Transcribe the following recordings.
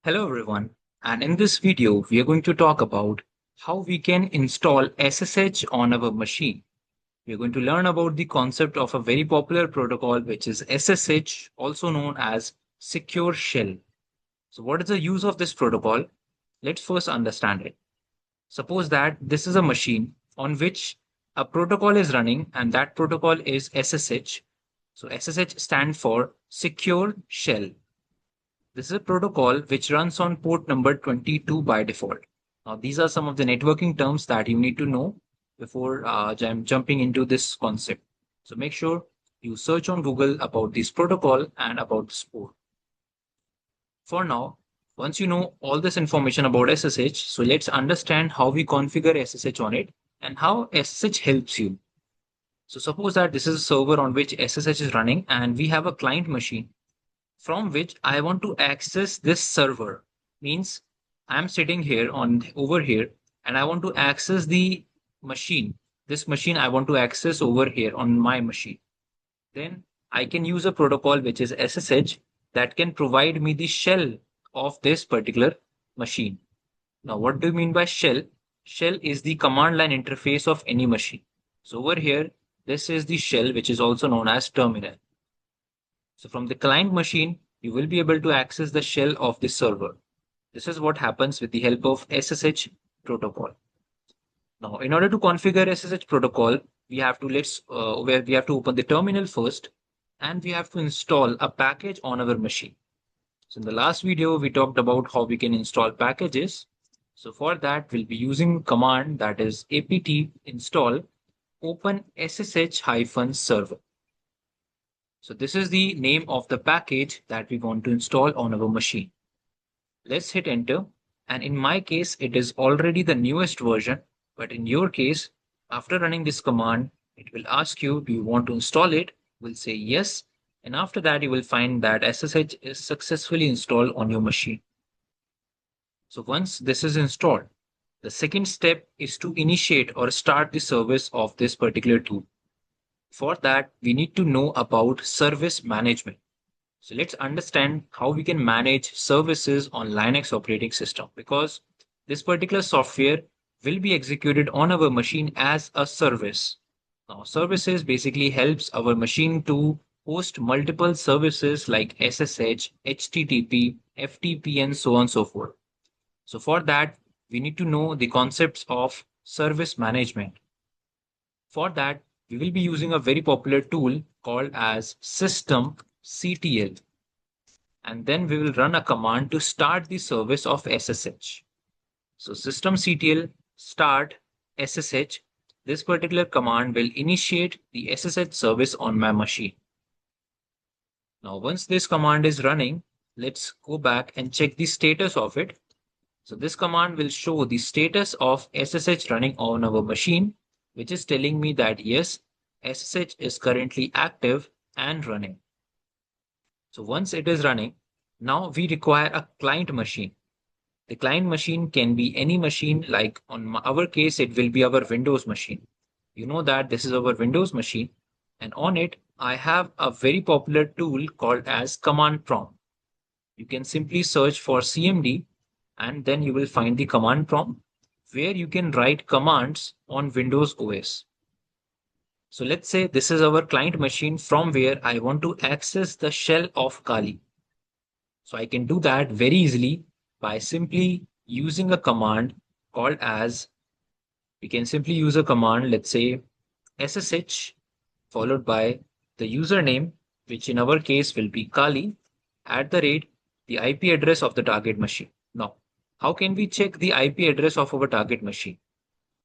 Hello everyone, and in this video we are going to talk about how we can install SSH on our machine. We are going to learn about the concept of a very popular protocol which is SSH, also known as Secure Shell. So what is the use of this protocol? Let's first understand it. Suppose that this is a machine on which a protocol is running and that protocol is SSH. So SSH stands for Secure Shell. This is a protocol which runs on port number 22 by default. Now, these are some of the networking terms that you need to know before I'm jumping into this concept. So make sure you search on Google about this protocol and about this port. For now, once you know all this information about SSH, so let's understand how we configure SSH on it and how SSH helps you. So suppose that this is a server on which SSH is running and we have a client machine from which I want to access this server. Means I'm sitting here over here and I want to access the machine. This machine I want to access over here on my machine. Then I can use a protocol which is SSH that can provide me the shell of this particular machine. Now, what do you mean by shell? Shell is the command line interface of any machine. So over here, this is the shell, which is also known as terminal. So from the client machine, you will be able to access the shell of the server. This is what happens with the help of SSH protocol. Now, in order to configure SSH protocol, we have to open the terminal first, and we have to install a package on our machine. So in the last video, we talked about how we can install packages. So for that, we'll be using command that is apt install open ssh-server. So this is the name of the package that we want to install on our machine. Let's hit enter. And in my case, it is already the newest version. But in your case, after running this command, it will ask you, do you want to install it? We'll say yes. And after that, you will find that SSH is successfully installed on your machine. So once this is installed, the second step is to initiate or start the service of this particular tool. For that, we need to know about service management. So let's understand how we can manage services on Linux operating system, because this particular software will be executed on our machine as a service. Now, services basically helps our machine to host multiple services like SSH, HTTP, FTP, and so on and so forth. So for that, we need to know the concepts of service management. For that, we will be using a very popular tool called as systemctl. And then we will run a command to start the service of SSH. So systemctl start SSH. This particular command will initiate the SSH service on my machine. Now, once this command is running, let's go back and check the status of it. So this command will show the status of SSH running on our machine, which is telling me that yes, SSH is currently active and running. So once it is running, now we require a client machine. The client machine can be any machine, like on our case, it will be our Windows machine. You know that this is our Windows machine, and on it, I have a very popular tool called as command prompt. You can simply search for CMD and then you will find the command prompt where you can write commands on Windows OS. So let's say this is our client machine from where I want to access the shell of Kali. So I can do that very easily by simply using a command called as, we can simply use a command, let's say SSH followed by the username, which in our case will be Kali, @ the IP address of the target machine. Now, how can we check the IP address of our target machine?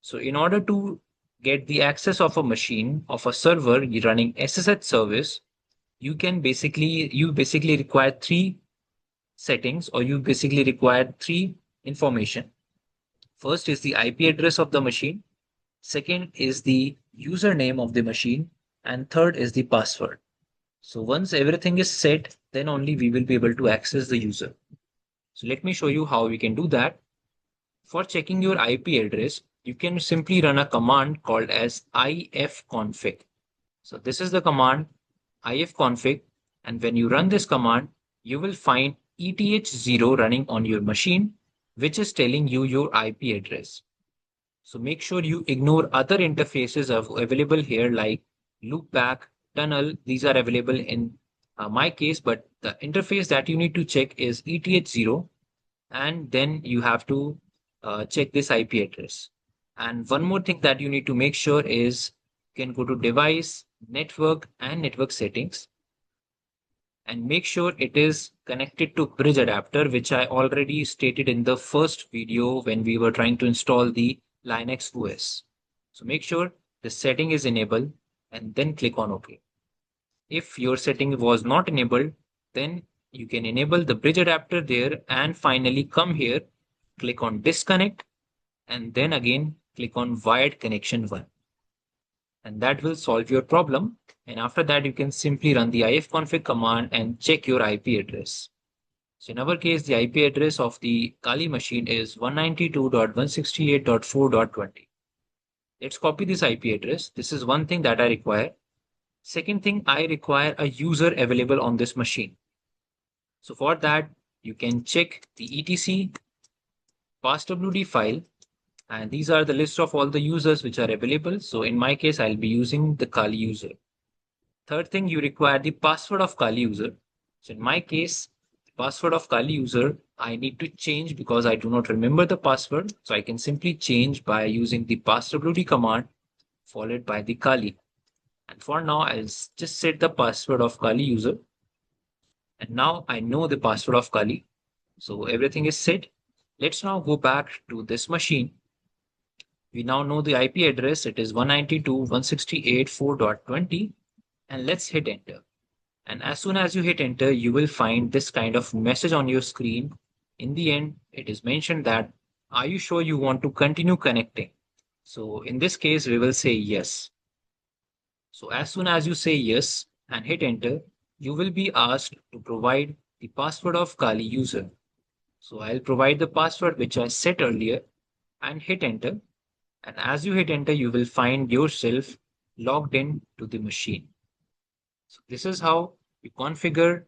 So in order to get the access of a machine, of a server running SSH service, you basically require three settings, or you basically require three information. First is the IP address of the machine. Second is the username of the machine. And third is the password. So once everything is set, then only we will be able to access the user. So let me show you how we can do that. For checking your IP address, you can simply run a command called as ifconfig. So this is the command ifconfig, And when you run this command, you will find ETH0 running on your machine, which is telling you your IP address. So make sure you ignore other interfaces available here like loopback, tunnel. These are available in my case, but the interface that you need to check is ETH0, and then you have to check this IP address. And one more thing that you need to make sure is you can go to device, network, and network settings, and make sure it is connected to bridge adapter, which I already stated in the first video when we were trying to install the Linux OS. So make sure the setting is enabled and then click on OK. If your setting was not enabled, then you can enable the bridge adapter there and finally come here, click on disconnect, and then again click on wired connection 1. And that will solve your problem. And after that, you can simply run the ifconfig command and check your IP address. So in our case, the IP address of the Kali machine is 192.168.4.20. Let's copy this IP address. This is one thing that I require. Second thing, I require a user available on this machine. So for that, you can check the etc passwd file, and these are the list of all the users which are available. So in my case, I'll be using the Kali user. Third thing, you require the password of Kali user. So in my case, the password of Kali user, I need to change because I do not remember the password. So I can simply change by using the passwd command followed by the Kali. And for now, I'll just set the password of Kali user. And now I know the password of Kali. So everything is set. Let's now go back to this machine. We now know the IP address. It is 192.168.4.20. And let's hit enter. And as soon as you hit enter, you will find this kind of message on your screen. In the end, it is mentioned that, are you sure you want to continue connecting? So in this case, we will say yes. So as soon as you say yes and hit enter, you will be asked to provide the password of Kali user. So I'll provide the password which I set earlier and hit enter. And as you hit enter, you will find yourself logged in to the machine. So this is how you configure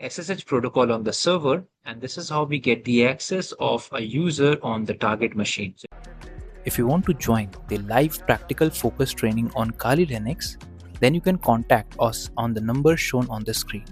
SSH protocol on the server, and this is how we get the access of a user on the target machine. If you want to join the live practical focus training on Kali Linux, then you can contact us on the number shown on the screen.